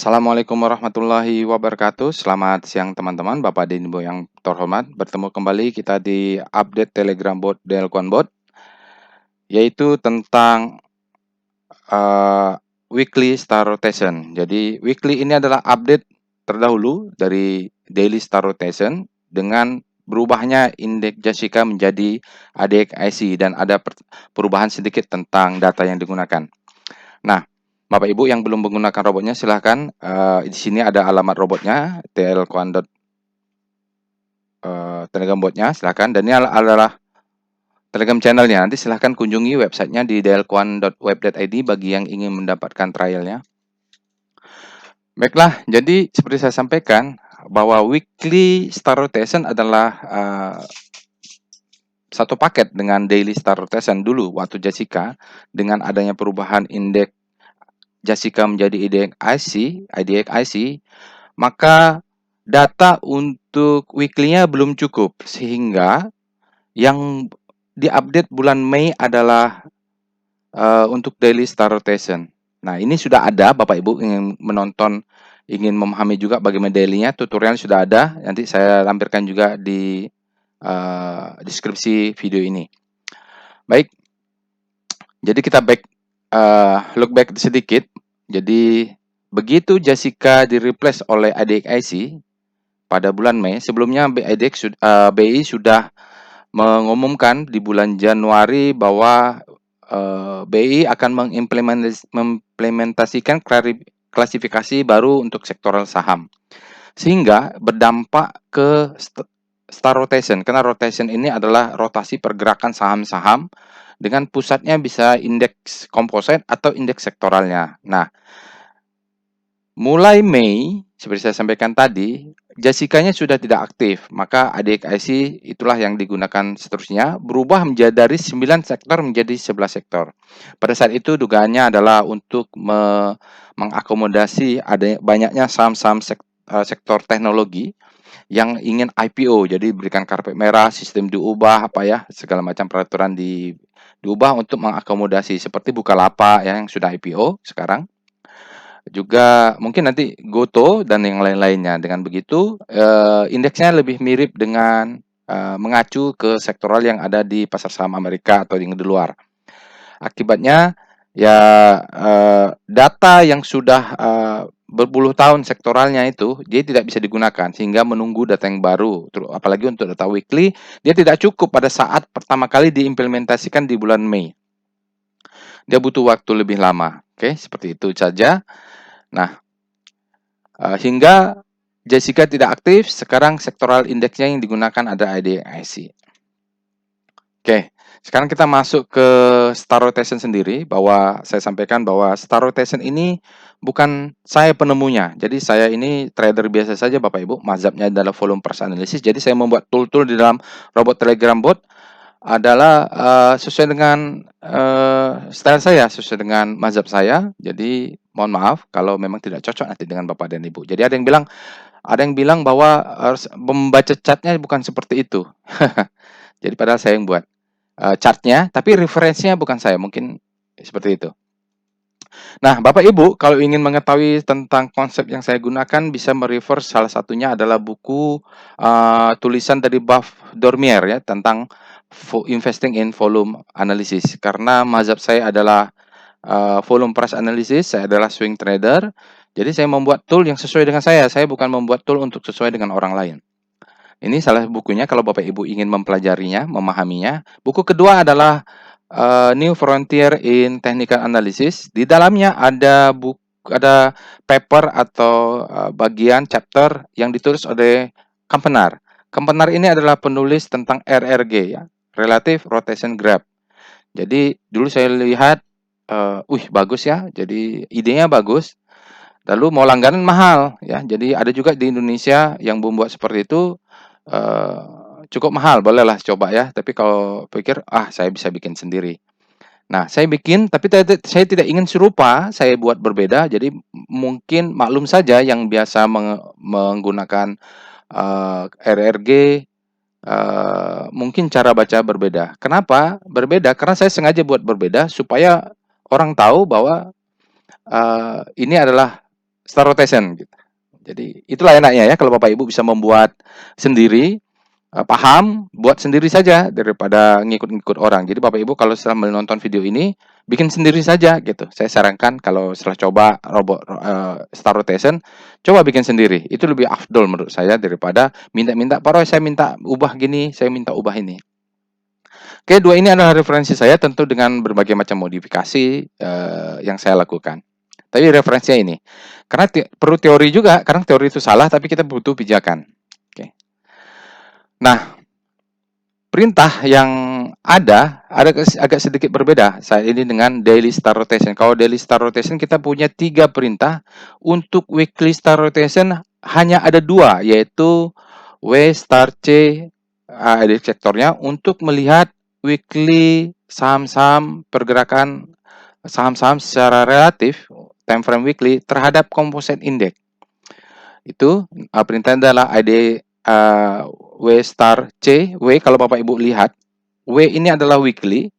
Assalamualaikum warahmatullahi wabarakatuh. Selamat siang teman-teman, Bapak dan Ibu yang terhormat. Bertemu kembali kita di update Telegram bot Delquan Bot, yaitu tentang weekly star rotation. Jadi weekly ini adalah update terdahulu dari daily star rotation dengan berubahnya indeks Jessica menjadi ADXIC dan ada perubahan sedikit tentang data yang digunakan. Nah, Bapak Ibu yang belum menggunakan robotnya silahkan, di sini ada alamat robotnya Delquan Telegram botnya silahkan, dan ini adalah Telegram channelnya. Nanti silahkan kunjungi websitenya di delquan.web.id bagi yang ingin mendapatkan trialnya. Baiklah, jadi seperti saya sampaikan bahwa weekly star rotation adalah satu paket dengan daily star rotation dulu waktu Jessica. Dengan adanya perubahan indeks Jessica menjadi IDXIC, maka data untuk weekly-nya belum cukup, sehingga yang diupdate bulan Mei adalah untuk daily star rotation. Nah, ini sudah ada, Bapak Ibu ingin menonton, ingin memahami juga bagaimana daily-nya, tutorial sudah ada. Nanti saya lampirkan juga di deskripsi video ini. Baik, jadi kita look back sedikit. Jadi begitu Jessica di-replace oleh IDXIC pada bulan Mei, sebelumnya BI sudah mengumumkan di bulan Januari bahwa BI akan mengimplementasikan klasifikasi baru untuk sektoral saham, sehingga berdampak ke star rotation, karena rotation ini adalah rotasi pergerakan saham-saham dengan pusatnya bisa indeks komposit atau indeks sektoralnya. Nah, mulai Mei, seperti saya sampaikan tadi, Jessica-nya sudah tidak aktif, maka ADXIC itulah yang digunakan seterusnya, berubah menjadi dari 9 sektor menjadi 11 sektor. Pada saat itu dugaannya adalah untuk mengakomodasi banyaknya saham-saham sektor teknologi yang ingin IPO, jadi berikan karpet merah, sistem diubah, segala macam peraturan diubah untuk mengakomodasi, seperti Bukalapak yang sudah IPO sekarang. Juga mungkin nanti Goto dan yang lain-lainnya. Dengan begitu, indeksnya lebih mirip dengan mengacu ke sektoral yang ada di pasar saham Amerika atau yang di luar. Akibatnya, ya data yang sudah berpuluh tahun sektoralnya itu, dia tidak bisa digunakan, sehingga menunggu data yang baru. Apalagi untuk data weekly, dia tidak cukup pada saat pertama kali diimplementasikan di bulan Mei. Dia butuh waktu lebih lama. Oke, seperti itu saja. Nah, hingga Jessica tidak aktif, sekarang sektoral indeksnya yang digunakan ada IDXIC. Oke, sekarang kita masuk ke star rotation sendiri, bahwa saya sampaikan bahwa star rotation ini bukan saya penemunya. Jadi saya ini trader biasa saja Bapak Ibu, mazhabnya adalah volume price analysis. Jadi saya membuat tool-tool di dalam robot Telegram bot adalah sesuai dengan style saya, sesuai dengan mazhab saya. Jadi mohon maaf kalau memang tidak cocok nanti dengan Bapak dan Ibu. Jadi ada yang bilang bahwa membaca chartnya bukan seperti itu. Jadi padahal saya yang buat chartnya, tapi referensinya bukan saya, mungkin seperti itu. Nah, Bapak Ibu, kalau ingin mengetahui tentang konsep yang saya gunakan, bisa merefer salah satunya adalah buku tulisan dari Buff Dormier ya, tentang investing in volume analysis. Karena mazhab saya adalah volume price analysis, saya adalah swing trader. Jadi saya membuat tool yang sesuai dengan saya bukan membuat tool untuk sesuai dengan orang lain. Ini salah bukunya kalau Bapak Ibu ingin mempelajarinya, memahaminya. Buku kedua adalah New Frontier in Technical Analysis. Di dalamnya ada paper atau bagian chapter yang ditulis oleh Kampenar. Kampenar ini adalah penulis tentang RRG ya, Relative Rotation Graph. Jadi dulu saya lihat, bagus ya. Jadi idenya bagus. Lalu mau langganan mahal ya. Jadi ada juga di Indonesia yang membuat seperti itu. Cukup mahal, bolehlah coba ya. Tapi kalau pikir, saya bisa bikin sendiri. Nah, saya bikin, tapi saya tidak ingin serupa, saya buat berbeda. Jadi mungkin maklum saja yang biasa menggunakan RRG, mungkin cara baca berbeda. Kenapa berbeda? Karena saya sengaja buat berbeda supaya orang tahu bahwa ini adalah star rotation gitu. Jadi itulah enaknya ya kalau Bapak Ibu bisa membuat sendiri, paham, buat sendiri saja daripada ngikut-ngikut orang. Jadi Bapak Ibu kalau setelah menonton video ini, bikin sendiri saja gitu. Saya sarankan kalau setelah coba robot star rotation, coba bikin sendiri. Itu lebih afdol menurut saya daripada minta-minta, "Pak Roy, saya minta ubah gini, saya minta ubah ini." Oke, dua ini adalah referensi saya tentu dengan berbagai macam modifikasi yang saya lakukan. Tapi referensinya ini. Karena perlu teori juga, kadang teori itu salah tapi kita butuh pijakan. Oke. Nah, perintah yang ada agak sedikit berbeda saat ini dengan daily star rotation. Kalau daily star rotation kita punya 3 perintah, untuk weekly star rotation hanya ada 2, yaitu W star C ada sektornya untuk melihat weekly saham-saham pergerakan saham-saham secara relatif time frame weekly terhadap composite index. Itu perintahnya adalah ID W star C. W kalau Bapak Ibu lihat, W ini adalah weekly,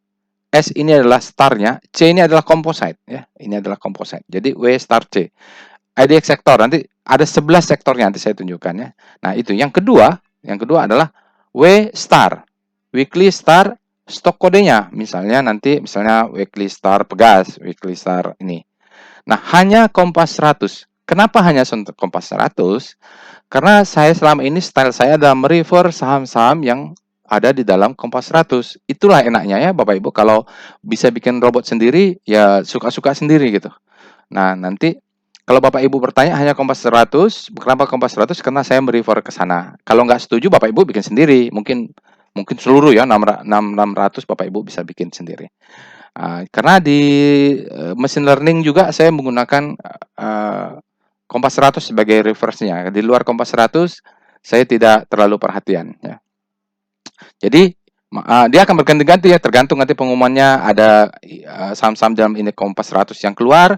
S ini adalah starnya, C ini adalah composite ya. Ini adalah composite. Jadi W star C. IDX sektor nanti ada 11 sektornya nanti saya tunjukkan ya. Nah, itu yang kedua adalah W star. Weekly star stok kodenya. Misalnya weekly star Pegas, weekly star ini. Nah, hanya Kompas 100. Kenapa hanya Kompas 100? Karena saya selama ini style saya adalah merefer saham-saham yang ada di dalam Kompas 100. Itulah enaknya ya Bapak Ibu kalau bisa bikin robot sendiri ya suka-suka sendiri gitu. Nah, nanti kalau Bapak Ibu bertanya hanya Kompas 100, kenapa Kompas 100? Karena saya merefer ke sana. Kalau nggak setuju Bapak Ibu bikin sendiri. Mungkin seluruh ya 600 Bapak Ibu bisa bikin sendiri. Karena di machine learning juga saya menggunakan Kompas 100 sebagai reference-nya. Di luar Kompas 100 saya tidak terlalu perhatian ya. Jadi dia akan berganti-ganti ya, tergantung nanti pengumumannya ada saham-saham dalam indeks Kompas 100 yang keluar,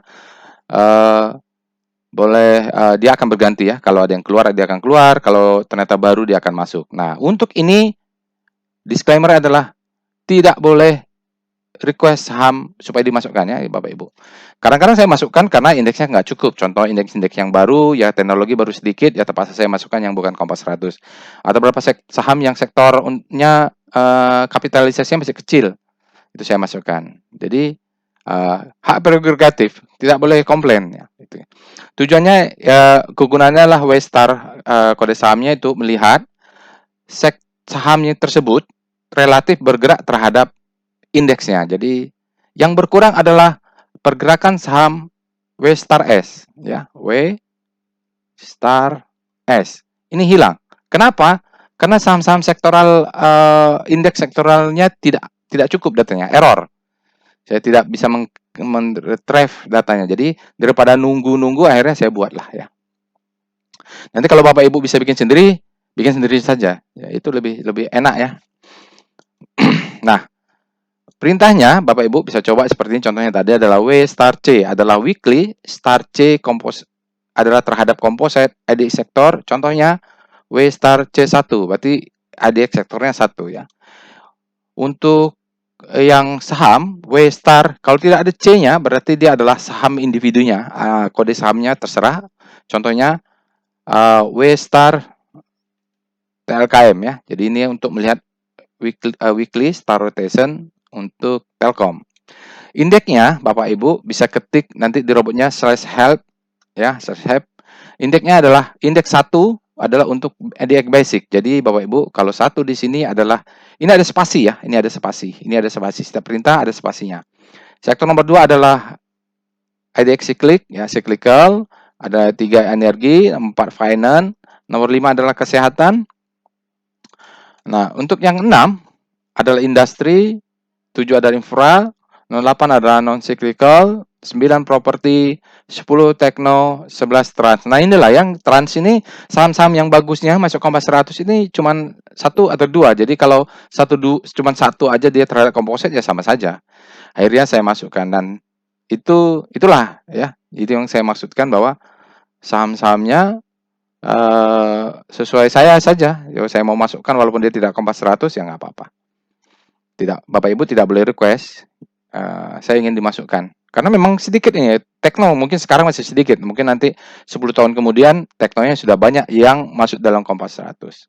dia akan berganti ya. Kalau ada yang keluar dia akan keluar, kalau ternyata baru dia akan masuk. Nah, untuk ini disclaimer adalah tidak boleh request saham supaya dimasukkan ya Bapak Ibu. Kadang-kadang saya masukkan karena indeksnya nggak cukup. Contoh indeks-indeks yang baru, ya teknologi baru sedikit, ya terpaksa saya masukkan yang bukan Kompas 100. Atau beberapa saham yang sektornya kapitalisasinya masih kecil, itu saya masukkan. Jadi hak prerogatif, tidak boleh komplain ya. Gitu. Tujuannya ya kegunaannya lah W star kode sahamnya itu melihat sahamnya tersebut relatif bergerak terhadap indeksnya. Jadi yang berkurang adalah pergerakan saham W star S ya, W star S. Ini hilang. Kenapa? Karena saham-saham sektoral indeks sektoralnya tidak cukup datanya, error. Saya tidak bisa men-retrieve datanya. Jadi daripada nunggu-nunggu akhirnya saya buatlah ya. Nanti kalau Bapak Ibu bisa bikin sendiri saja. Ya, itu lebih enak ya. Nah, perintahnya Bapak Ibu bisa coba seperti ini, contohnya tadi adalah W star C adalah weekly, star C adalah terhadap composite IDX sektor, contohnya W star C1 berarti IDX sektornya 1 ya. Untuk yang saham W star kalau tidak ada C-nya berarti dia adalah saham individunya, kode sahamnya terserah, contohnya W star TLKM ya. Jadi ini untuk melihat weekly star rotation untuk Telkom. Indeksnya Bapak Ibu bisa ketik nanti di robotnya /help ya, /help. Indeksnya adalah indeks 1 adalah untuk IDX basic. Jadi Bapak Ibu kalau 1 di sini adalah ini ada spasi ya, ini ada spasi. Ini ada spasi. Setiap perintah ada spasinya. Sektor nomor 2 adalah IDX cyclic ya, cyclical, ada 3 energi, 4 finance, nomor 5 adalah kesehatan. Nah, untuk yang 6 adalah industri, 7 adalah infra, 8 adalah non-cyclical, 9 properti, 10 tekno, 11 trans. Nah, inilah yang trans ini saham-saham yang bagusnya masuk Kompas 100 ini cuma 1 atau 2. Jadi kalau cuma 1 aja dia terhadap komposit ya sama saja. Akhirnya saya masukkan dan itulah ya. Itu yang saya maksudkan bahwa saham-sahamnya sesuai saya saja. Kalau saya mau masukkan walaupun dia tidak Kompas 100 ya nggak apa-apa. Bapak Ibu tidak boleh request saya ingin dimasukkan. Karena memang sedikit ini, tekno mungkin sekarang masih sedikit, mungkin nanti 10 tahun kemudian teknonya sudah banyak yang masuk dalam Kompas 100.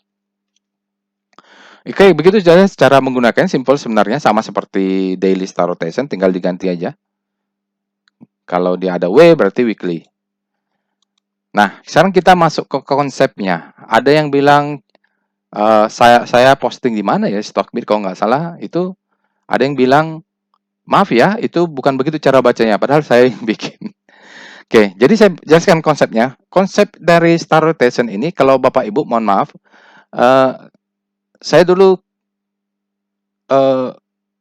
Oke, begitu saja cara menggunakan simple sebenarnya sama seperti daily star rotation, tinggal diganti aja. Kalau dia ada W berarti weekly. Nah, sekarang kita masuk ke konsepnya. Ada yang bilang saya posting di mana ya, Stockbit kalau nggak salah itu ada yang bilang maaf ya, itu bukan begitu cara bacanya, padahal saya yang bikin. Oke, jadi saya jelaskan konsepnya. Konsep dari star rotation ini, kalau Bapak Ibu mohon maaf, saya dulu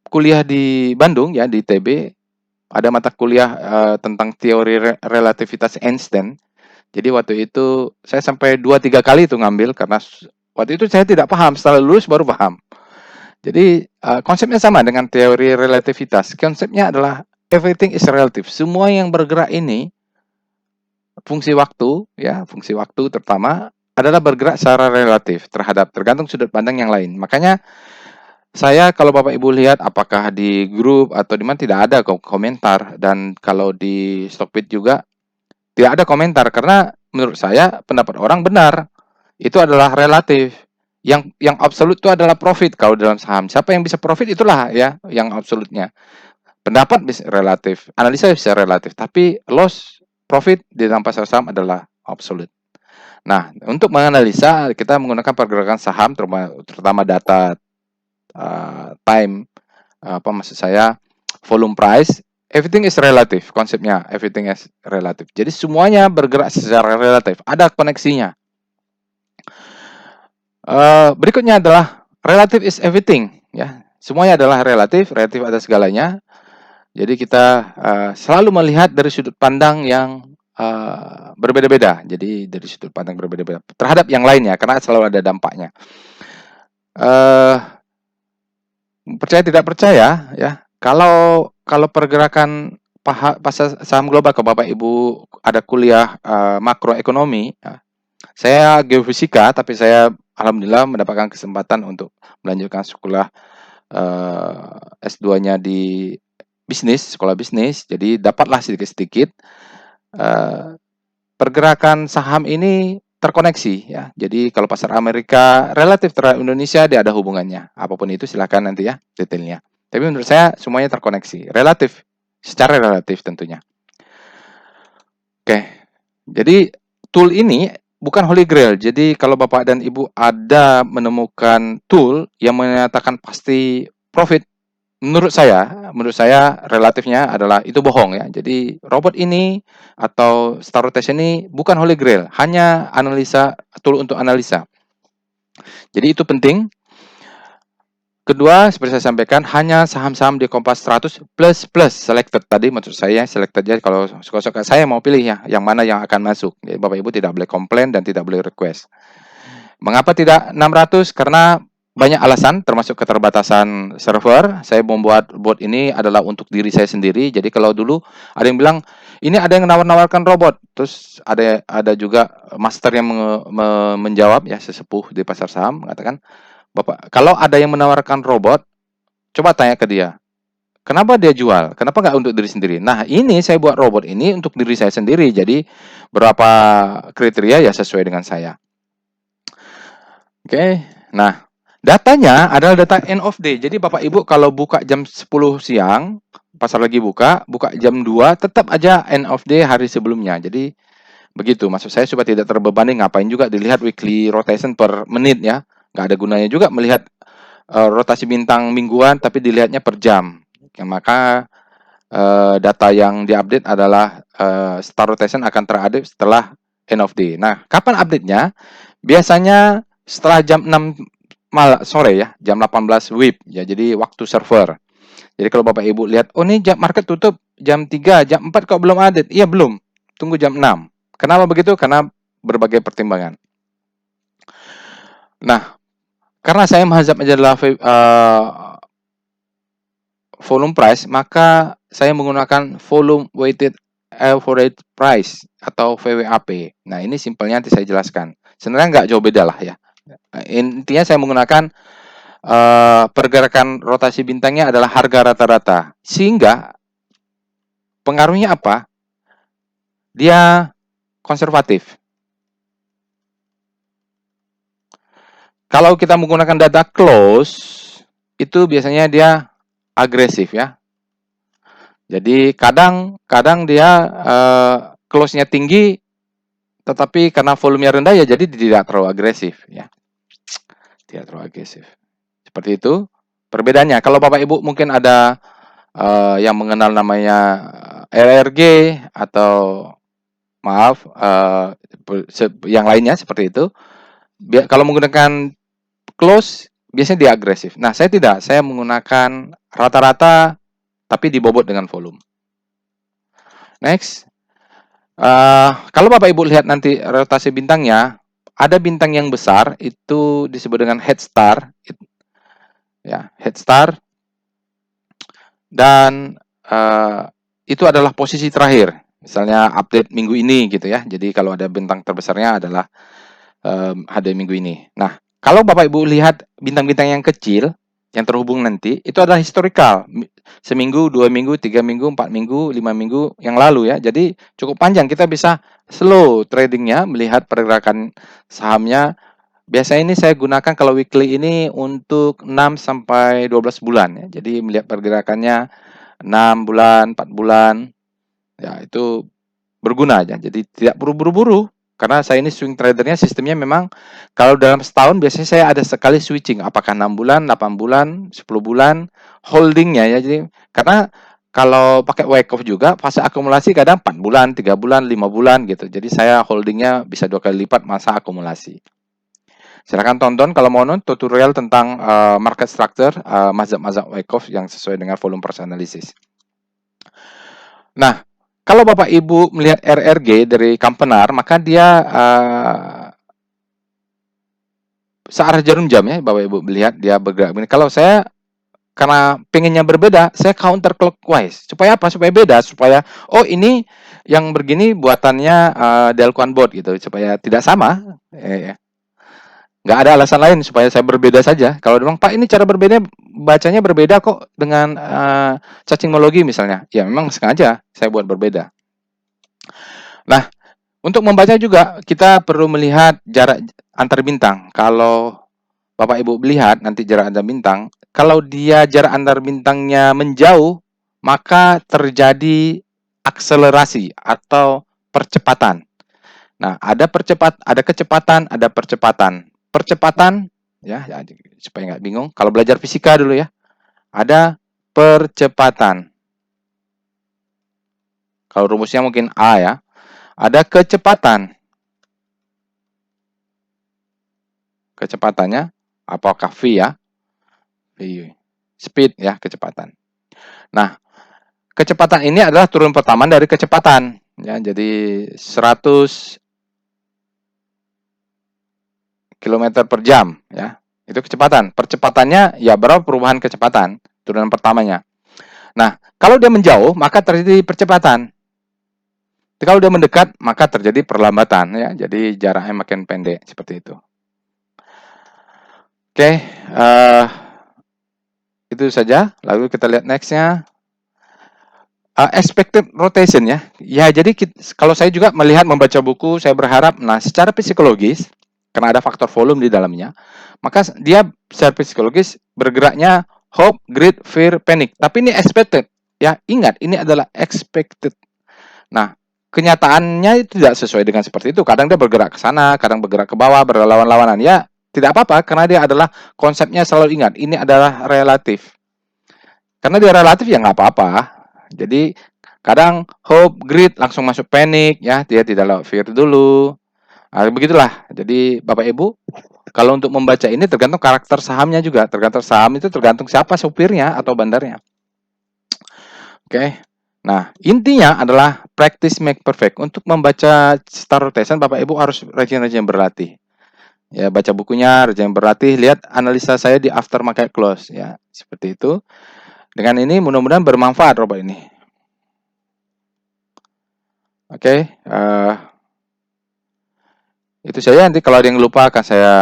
kuliah di Bandung ya, di ITB, ada mata kuliah tentang teori relativitas Einstein. Jadi waktu itu saya sampai 2-3 kali itu ngambil karena waktu itu saya tidak paham, setelah lulus baru paham. Jadi konsepnya sama dengan teori relativitas. Konsepnya adalah everything is relative. Semua yang bergerak ini fungsi waktu terutama adalah bergerak secara relatif tergantung sudut pandang yang lain. Makanya saya kalau Bapak Ibu lihat apakah di grup atau di mana tidak ada komentar, dan kalau di Stockbit juga tidak ada komentar karena menurut saya pendapat orang benar. Itu adalah relatif. Yang absolut itu adalah profit kalau dalam saham. Siapa yang bisa profit itulah ya yang absolutnya. Pendapat bisa relatif, analisa bisa relatif, tapi loss profit di dalam pasar saham adalah absolut. Nah, untuk menganalisa kita menggunakan pergerakan saham terutama data time, maksud saya volume price, everything is relative. Konsepnya everything is relative. Jadi semuanya bergerak secara relatif, ada koneksinya. Berikutnya adalah relative is everything ya. Semuanya adalah relatif ada segalanya. Jadi kita selalu melihat dari sudut pandang yang berbeda-beda. Jadi dari sudut pandang berbeda-beda terhadap yang lainnya karena selalu ada dampaknya. Percaya tidak percaya ya. Kalau pergerakan pasar saham global, ke Bapak Ibu ada kuliah makroekonomi, ya. Saya geofisika, tapi saya alhamdulillah mendapatkan kesempatan untuk melanjutkan sekolah S2-nya di bisnis, sekolah bisnis. Jadi dapatlah sedikit-sedikit pergerakan saham ini terkoneksi ya. Jadi kalau pasar Amerika relatif terhadap Indonesia dia ada hubungannya. Apapun itu silakan nanti ya detailnya. Tapi menurut saya semuanya terkoneksi, relatif, secara relatif tentunya. Oke. Jadi tool ini bukan holy grail. Jadi kalau Bapak dan Ibu ada menemukan tool yang menyatakan pasti profit, menurut saya relatifnya adalah itu bohong ya. Jadi robot ini atau star rotation ini bukan holy grail, hanya analisa, tool untuk analisa. Jadi itu penting. Kedua, seperti saya sampaikan, hanya saham-saham di Kompas 100 plus selected tadi, maksud saya selected aja. Kalau suka-suka saya mau pilih ya, yang mana yang akan masuk. Jadi Bapak Ibu tidak boleh komplain dan tidak boleh request. Mengapa tidak 600? Karena banyak alasan, termasuk keterbatasan server. Saya membuat bot ini adalah untuk diri saya sendiri. Jadi kalau dulu ada yang bilang, ini ada yang nawar-nawarkan robot. Terus ada juga master yang menjawab ya, sesepuh di pasar saham mengatakan, Bapak, kalau ada yang menawarkan robot, coba tanya ke dia. Kenapa dia jual? Kenapa nggak untuk diri sendiri? Nah, ini saya buat robot ini untuk diri saya sendiri. Jadi, berapa kriteria ya sesuai dengan saya. Oke. Nah, datanya adalah data end of day. Jadi, Bapak Ibu kalau buka jam 10 siang, pasar lagi buka jam 2, tetap aja end of day hari sebelumnya. Jadi, begitu. Maksud saya supaya tidak terbebani, ngapain juga dilihat weekly rotation per menit ya. Nggak ada gunanya juga melihat rotasi bintang mingguan, tapi dilihatnya per jam. Ya, maka data yang diupdate adalah star rotation akan terupdate setelah end of day. Nah, kapan update-nya? Biasanya setelah jam 6 sore ya, jam 18 WIB ya. Jadi waktu server. Jadi kalau Bapak Ibu lihat, oh ini market tutup jam 3, jam 4 kok belum update? Iya, belum. Tunggu jam 6. Kenapa begitu? Karena berbagai pertimbangan. Nah, karena saya mazhab adalah volume price, maka saya menggunakan volume weighted average price atau VWAP. Nah, ini simpelnya nanti saya jelaskan. Sebenarnya nggak jauh beda lah ya. Intinya saya menggunakan pergerakan rotasi bintangnya adalah harga rata-rata. Sehingga pengaruhnya apa? Dia konservatif. Kalau kita menggunakan data close, itu biasanya dia agresif ya. Jadi kadang dia close-nya tinggi, tetapi karena volumenya rendah ya jadi tidak terlalu agresif ya. Tidak terlalu agresif. Seperti itu perbedaannya. Kalau Bapak Ibu mungkin ada yang mengenal namanya RRG atau maaf yang lainnya seperti itu. Kalau menggunakan close biasanya dia agresif. Nah, saya tidak. Saya menggunakan rata-rata tapi dibobot dengan volume. Next. Kalau Bapak Ibu lihat nanti rotasi bintangnya, ada bintang yang besar itu disebut dengan head star. Ya, head star. Dan itu adalah posisi terakhir. Misalnya update minggu ini gitu ya. Jadi kalau ada bintang terbesarnya adalah ada minggu ini. Nah, kalau Bapak Ibu lihat bintang-bintang yang kecil yang terhubung nanti, itu adalah historical. Seminggu, 2 minggu, 3 minggu, 4 minggu, 5 minggu yang lalu ya. Jadi cukup panjang. Kita bisa slow tradingnya, melihat pergerakan sahamnya. Biasanya ini saya gunakan kalau weekly ini untuk 6 sampai 12 bulan ya. Jadi melihat pergerakannya 6 bulan, 4 bulan. Ya, itu berguna aja. Jadi tidak perlu buru-buru. Karena saya ini swing tradernya sistemnya memang kalau dalam setahun biasanya saya ada sekali switching. Apakah 6 bulan, 8 bulan, 10 bulan, holdingnya ya. Jadi karena kalau pakai wake off juga fase akumulasi kadang 4 bulan, 3 bulan, 5 bulan gitu. Jadi saya holdingnya bisa 2 kali lipat masa akumulasi. Silahkan tonton kalau mau nonton tutorial tentang market structure, mazhab-mazhab Wyckoff yang sesuai dengan volume price analysis. Nah, kalau Bapak Ibu melihat RRG dari Kampenar, maka dia searah jarum jam ya, Bapak Ibu melihat dia bergerak begini. Kalau saya karena pengennya berbeda, saya counter clockwise. Supaya apa? Supaya beda, supaya oh ini yang begini buatannya Delquan Bot gitu, supaya tidak sama. Nggak ada alasan lain supaya saya berbeda saja. Kalau memang Pak ini cara berbeda, bacanya berbeda kok dengan cacingologi misalnya. Ya memang sengaja saya buat berbeda. Nah, untuk membaca juga kita perlu melihat jarak antar bintang. Kalau Bapak Ibu melihat nanti jarak antar bintang, kalau dia jarak antar bintangnya menjauh, maka terjadi akselerasi atau percepatan. Nah, ada kecepatan, ada percepatan. Percepatan, ya supaya nggak bingung. Kalau belajar fisika dulu ya, ada percepatan. Kalau rumusnya mungkin A ya. Ada kecepatan. Kecepatannya apakah V ya? V. Speed ya, kecepatan. Nah, kecepatan ini adalah turun pertama dari kecepatan. Ya, jadi 100 km per jam ya. Itu kecepatan. Percepatannya ya berapa perubahan kecepatan? Turunan pertamanya. Nah, kalau dia menjauh, maka terjadi percepatan. Kalau dia mendekat, maka terjadi perlambatan ya. Jadi jaraknya makin pendek seperti itu. Oke, itu saja. Lalu kita lihat nextnya. Expected rotation ya. Ya, jadi kalau saya juga melihat membaca buku, saya berharap, nah secara psikologis, karena ada faktor volume di dalamnya, maka dia secara psikologis bergeraknya hope, greed, fear, panic. Tapi ini expected. Ya, ingat, ini adalah expected. Nah, kenyataannya itu tidak sesuai dengan seperti itu. Kadang dia bergerak ke sana, kadang bergerak ke bawah, berlawan-lawanan. Ya, tidak apa-apa, karena dia adalah konsepnya selalu ingat, ini adalah relatif. Karena dia relatif ya nggak apa-apa. Jadi kadang hope, greed langsung masuk panik ya, dia tidak lalu fear dulu. Nah, begitulah. Jadi Bapak Ibu, kalau untuk membaca ini tergantung karakter sahamnya juga. Tergantung saham itu tergantung siapa supirnya atau bandarnya. Oke. Nah, intinya adalah practice make perfect. Untuk membaca star rotation, Bapak Ibu harus rajin-rajin berlatih. Ya, baca bukunya, rajin berlatih, lihat analisa saya di after market close ya, seperti itu. Dengan ini mudah-mudahan bermanfaat Bapak ini. Oke, itu saja. Nanti kalau ada yang lupa akan saya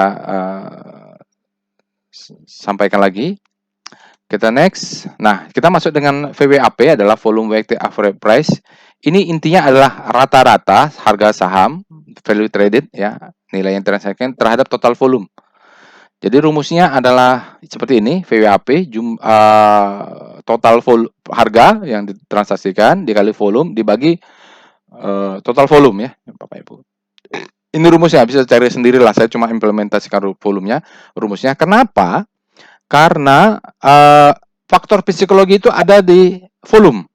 sampaikan lagi. Kita next. Nah, kita masuk dengan VWAP adalah volume weighted average price. Ini intinya adalah rata-rata harga saham value traded ya, nilai yang transaksikan terhadap total volume. Jadi rumusnya adalah seperti ini, VWAP total harga yang ditransaksikan dikali volume dibagi total volume ya, Bapak Ibu. Ini rumusnya, bisa cari sendiri lah, saya cuma implementasikan volumenya, rumusnya. Kenapa? Karena faktor psikologi itu ada di volume.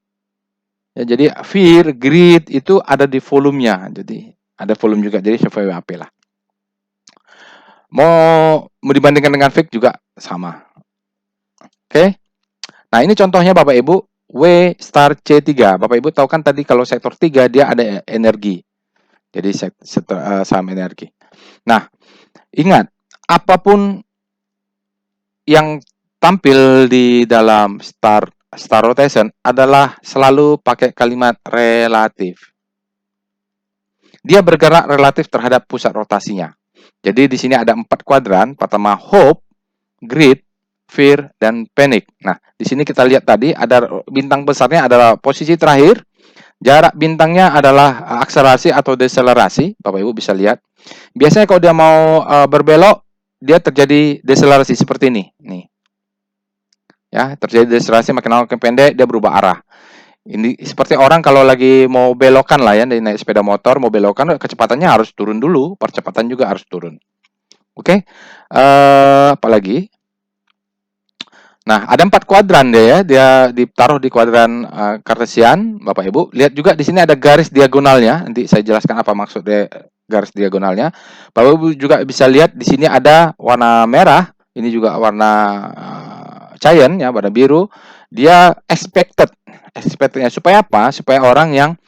Ya, jadi fear, greed itu ada di volumenya. Jadi ada volume juga, jadi VWAP lah. Mau dibandingkan dengan fake juga sama. Oke. Nah, ini contohnya Bapak Ibu, W star C3. Bapak Ibu tahu kan tadi kalau sektor 3 dia ada energi. Jadi saham energi. Nah, ingat, apapun yang tampil di dalam star rotation adalah selalu pakai kalimat relatif. Dia bergerak relatif terhadap pusat rotasinya. Jadi di sini ada 4 kuadran. Pertama hope, greed, fear, dan panic. Nah, di sini kita lihat tadi ada bintang besarnya adalah posisi terakhir. Jarak bintangnya adalah akselerasi atau deselerasi. Bapak Ibu bisa lihat. Biasanya kalau dia mau berbelok, dia terjadi deselerasi seperti ini. Nih. Ya, terjadi deselerasi makin lama makin pendek, dia berubah arah. Ini seperti orang kalau lagi mau belokan lah ya, naik sepeda motor mau belokan, kecepatannya harus turun dulu, percepatan juga harus turun. Oke, apalagi? Nah, ada 4 kuadran dia ditaruh di kuadran Cartesian, Bapak Ibu. Lihat juga di sini ada garis diagonalnya. Nanti saya jelaskan apa maksud garis diagonalnya. Bapak Ibu juga bisa lihat di sini ada warna merah, ini juga warna cyan ya, warna biru. Dia expectednya supaya apa? Supaya orang yang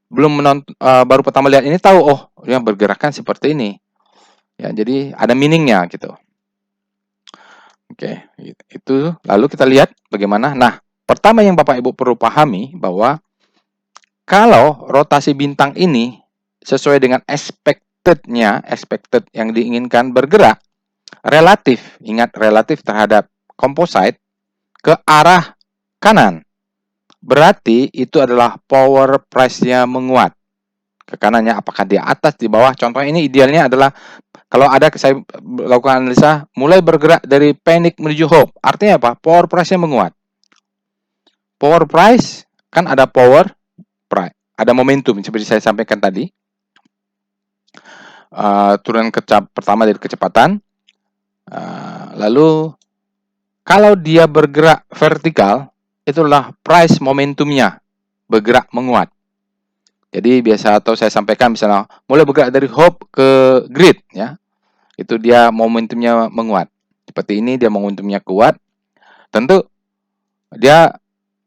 belum menonton, baru pertama lihat ini tahu, oh, yang bergerakkan seperti ini. Ya, jadi ada meaningnya gitu. Oke, itu lalu kita lihat bagaimana. Nah, pertama yang Bapak Ibu perlu pahami bahwa kalau rotasi bintang ini sesuai dengan expected yang diinginkan bergerak relatif, ingat relatif terhadap composite ke arah kanan. Berarti itu adalah power price-nya menguat. Ke kanannya, apakah di atas, di bawah. Contoh ini idealnya adalah kalau ada saya lakukan analisa mulai bergerak dari panic menuju hope. Artinya apa? Power price-nya menguat. Power price kan ada power price, ada momentum seperti saya sampaikan tadi. Turun pertama dari kecepatan. Lalu kalau dia bergerak vertikal, itulah price momentumnya bergerak menguat. Jadi biasa atau saya sampaikan misalnya mulai bergerak dari hope ke greed ya. Itu dia momentumnya menguat. Seperti ini dia momentumnya kuat. Tentu dia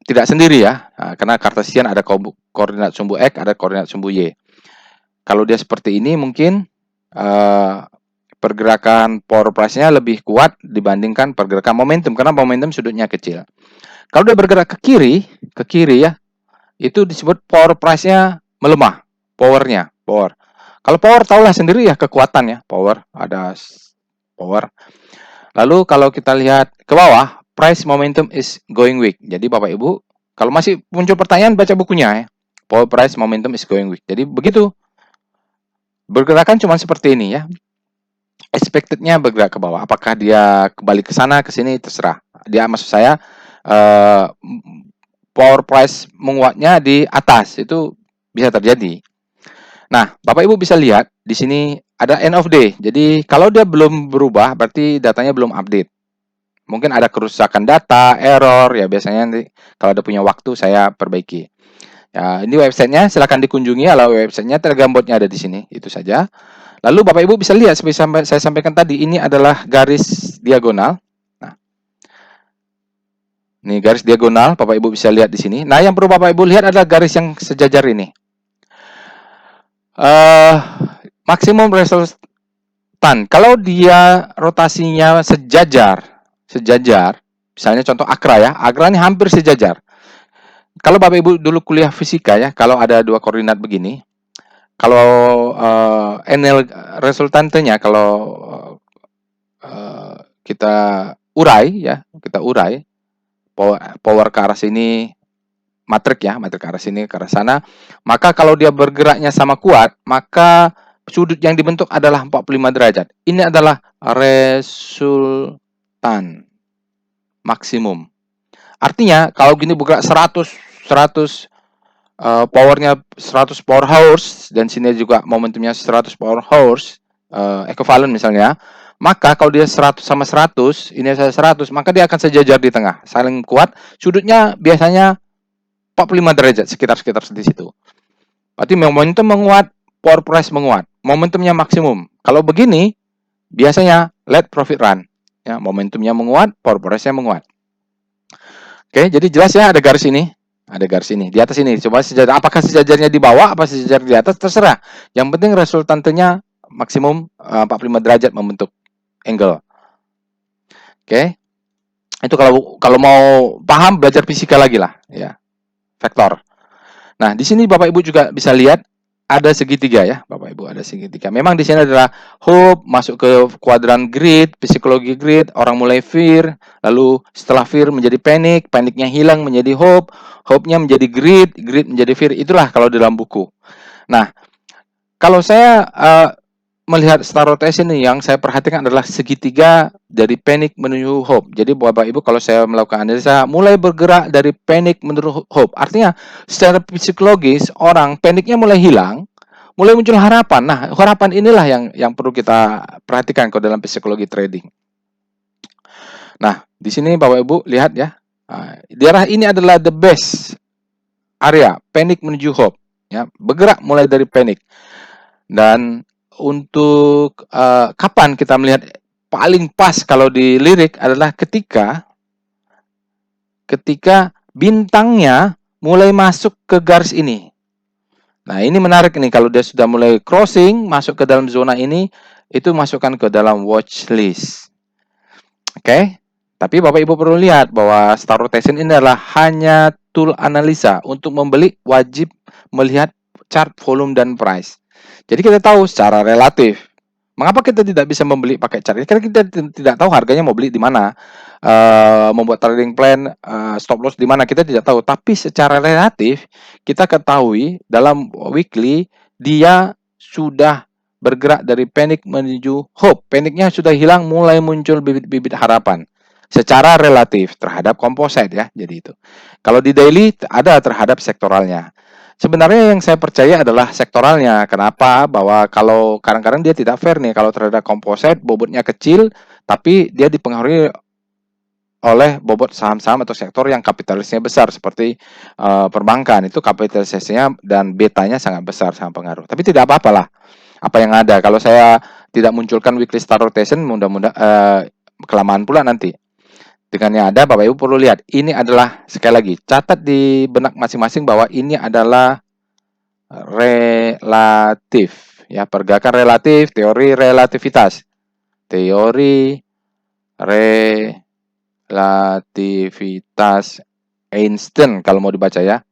tidak sendiri ya. Nah, karena Cartesian ada koordinat sumbu X, ada koordinat sumbu Y. Kalau dia seperti ini mungkin pergerakan power price-nya lebih kuat dibandingkan pergerakan momentum karena momentum sudutnya kecil. Kalau dia bergerak ke kiri ya, itu disebut power price-nya melemah, power. Kalau power tahulah sendiri ya kekuatan ya, power, ada power. Lalu kalau kita lihat ke bawah, price momentum is going weak. Jadi Bapak Ibu, kalau masih muncul pertanyaan baca bukunya ya. Power price momentum is going weak. Jadi begitu. Bergerakan cuma seperti ini ya. Expected-nya bergerak ke bawah. Apakah dia kembali ke sana, ke sini, terserah. Dia maksud saya power price menguatnya di atas itu bisa terjadi. Nah, Bapak Ibu bisa lihat di sini ada end of day. Jadi kalau dia belum berubah berarti datanya belum update. Mungkin ada kerusakan data, error ya, biasanya nanti kalau ada punya waktu saya perbaiki. Ya, ini websitenya silakan dikunjungi. Kalau websitenya Telegram botnya ada di sini. Itu saja. Lalu Bapak Ibu bisa lihat seperti saya sampaikan tadi, ini adalah garis diagonal. Nah, ini garis diagonal, Bapak Ibu bisa lihat di sini. Nah, yang perlu Bapak Ibu lihat adalah garis yang sejajar ini. Maksimum resultan. Kalau dia rotasinya sejajar, misalnya contoh Akra ya, Akra ini hampir sejajar. Kalau Bapak Ibu dulu kuliah fisika ya, kalau ada dua koordinat begini, kalau NL resultantenya, kalau kita urai ya, kita urai power ke arah sini, matrik ke arah sini, ke arah sana. Maka kalau dia bergeraknya sama kuat, maka sudut yang dibentuk adalah 45 derajat. Ini adalah resultan maksimum. Artinya kalau gini bergerak 100 powernya 100 power horse dan sini juga momentumnya 100 power horse equivalent misalnya, maka kalau dia 100 sama 100, ini saya 100, maka dia akan sejajar di tengah, saling kuat. Sudutnya biasanya 45 derajat, sekitar di situ. Berarti momentum menguat, power price menguat, momentumnya maksimum. Kalau begini, biasanya let profit run. Ya, momentumnya menguat, power price-nya menguat. Oke, jadi jelas ya, ada garis ini. Ada garis ini. Di atas ini. Coba sejajar. Apakah sejajarnya di bawah, apa sejajar di atas, terserah. Yang penting resultantenya maksimum 45 derajat membentuk angle. Oke. Itu kalau mau paham, belajar fisika lagi lah. Ya, vektor. Nah, di sini Bapak Ibu juga bisa lihat ada segitiga ya, Bapak Ibu, ada segitiga. Memang di sini adalah hope, masuk ke kuadran greed, psikologi greed, orang mulai fear, lalu setelah fear menjadi panic, paniknya hilang menjadi hope, hope-nya menjadi greed, greed menjadi fear. Itulah kalau dalam buku. Nah, kalau saya melihat star rotation ini, yang saya perhatikan adalah segitiga dari panic menuju hope. Jadi Bapak Ibu, kalau saya melakukan analisa, mulai bergerak dari panic menuju hope. Artinya secara psikologis orang paniknya mulai hilang, mulai muncul harapan. Nah, harapan inilah yang perlu kita perhatikan kalau dalam psikologi trading. Nah, di sini Bapak Ibu lihat ya, daerah ini adalah the best area panic menuju hope. Ya, bergerak mulai dari panic. Dan untuk kapan kita melihat paling pas kalau dilirik adalah ketika bintangnya mulai masuk ke garis ini. Nah, ini menarik nih, kalau dia sudah mulai crossing masuk ke dalam zona ini, itu masukkan ke dalam watch list. Oke. Tapi Bapak Ibu perlu lihat bahwa star rotation ini adalah hanya tool analisa. Untuk membeli wajib melihat chart volume dan price. Jadi kita tahu secara relatif. Mengapa kita tidak bisa membeli pakai chart? Karena kita tidak tahu harganya mau beli di mana, membuat trading plan, stop loss di mana, kita tidak tahu. Tapi secara relatif kita ketahui dalam weekly dia sudah bergerak dari panic menuju hope. Paniknya sudah hilang, mulai muncul bibit-bibit harapan. Secara relatif terhadap composite ya. Jadi itu. Kalau di daily ada terhadap sektoralnya. Sebenarnya yang saya percaya adalah sektoralnya. Kenapa? Bahwa kalau kadang-kadang dia tidak fair nih. Kalau terhadap composite, bobotnya kecil, tapi dia dipengaruhi oleh bobot saham-saham atau sektor yang kapitalisnya besar. Seperti perbankan, itu kapitalisasinya dan betanya sangat besar, sangat pengaruh. Tapi tidak apa-apa lah. Apa yang ada. Kalau saya tidak munculkan weekly star rotation, mudah-mudahan kelamaan pula nanti. Dengan yang ada, Bapak Ibu perlu lihat. Ini adalah, sekali lagi, catat di benak masing-masing bahwa ini adalah relatif. Ya, pergerakan relatif, teori relativitas. Teori relativitas Einstein kalau mau dibaca ya.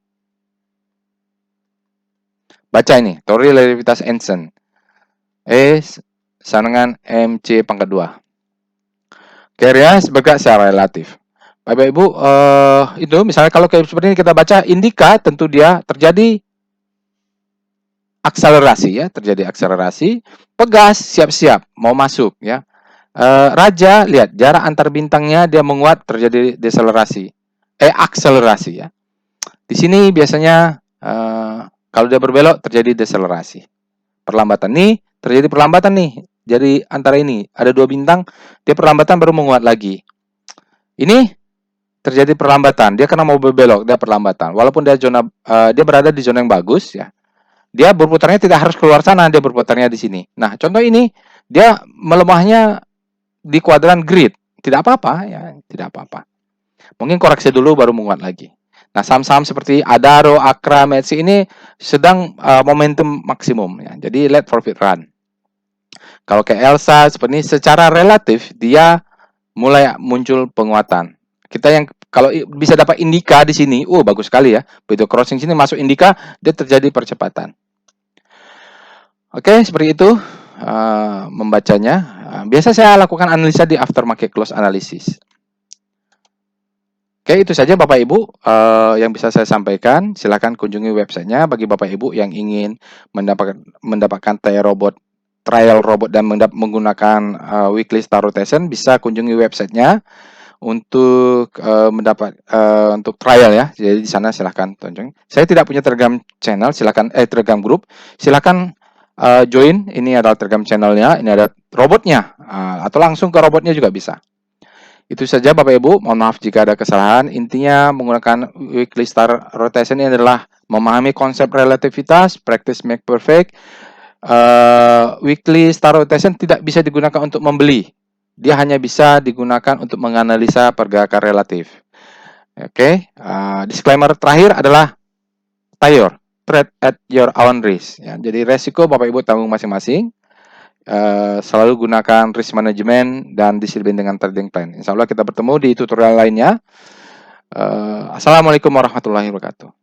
Baca ini, teori relativitas Einstein. Sama dengan MC pangkat 2. Carrier bergerak secara relatif. Bapak Ibu, itu misalnya kalau kayak seperti ini kita baca indika, tentu dia terjadi akselerasi ya, terjadi akselerasi. Pegas, siap-siap mau masuk ya. Raja, lihat jarak antar bintangnya dia menguat, terjadi deselerasi. Akselerasi ya. Di sini biasanya kalau dia berbelok terjadi deselerasi. Perlambatan nih, terjadi perlambatan nih. Jadi antara ini ada 2 bintang, dia perlambatan baru menguat lagi. Ini terjadi perlambatan, dia karena mau berbelok, dia perlambatan. Walaupun dia dia berada di zona yang bagus ya. Dia berputarnya tidak harus keluar sana, dia berputarnya di sini. Nah, contoh ini dia melemahnya di kuadran grid. Tidak apa-apa ya, tidak apa-apa. Mungkin koreksi dulu baru menguat lagi. Nah, saham-saham seperti Adaro, Akra, Metsi ini sedang momentum maksimum ya. Jadi let profit run. Kalau kayak Elsa seperti ini secara relatif dia mulai muncul penguatan. Kita yang kalau bisa dapat indika di sini, bagus sekali ya. Begitu crossing sini masuk indika, dia terjadi percepatan. Oke, seperti itu. membacanya. Biasa saya lakukan analisa di aftermarket close analysis. Oke, itu saja Bapak Ibu yang bisa saya sampaikan. Silakan kunjungi websitenya bagi Bapak Ibu yang ingin mendapatkan trial robot dan menggunakan weekly star rotation, bisa kunjungi websitenya untuk untuk trial ya. Jadi di sana silakan tonton. Saya tidak punya Telegram channel, silakan Telegram group. Silakan join. Ini adalah Telegram channelnya, ini ada robotnya, atau langsung ke robotnya juga bisa. Itu saja Bapak Ibu, mohon maaf jika ada kesalahan. Intinya menggunakan weekly star rotation ini adalah memahami konsep relativitas, practice make perfect. Weekly star rotation tidak bisa digunakan untuk membeli. Dia hanya bisa digunakan untuk menganalisa pergerakan relatif. Oke, disclaimer terakhir adalah trade at your own risk. Ya, jadi resiko Bapak Ibu tanggung masing-masing. Selalu gunakan risk management dan disiplin dengan trading plan. Insya Allah kita bertemu di tutorial lainnya. Assalamualaikum warahmatullahi wabarakatuh.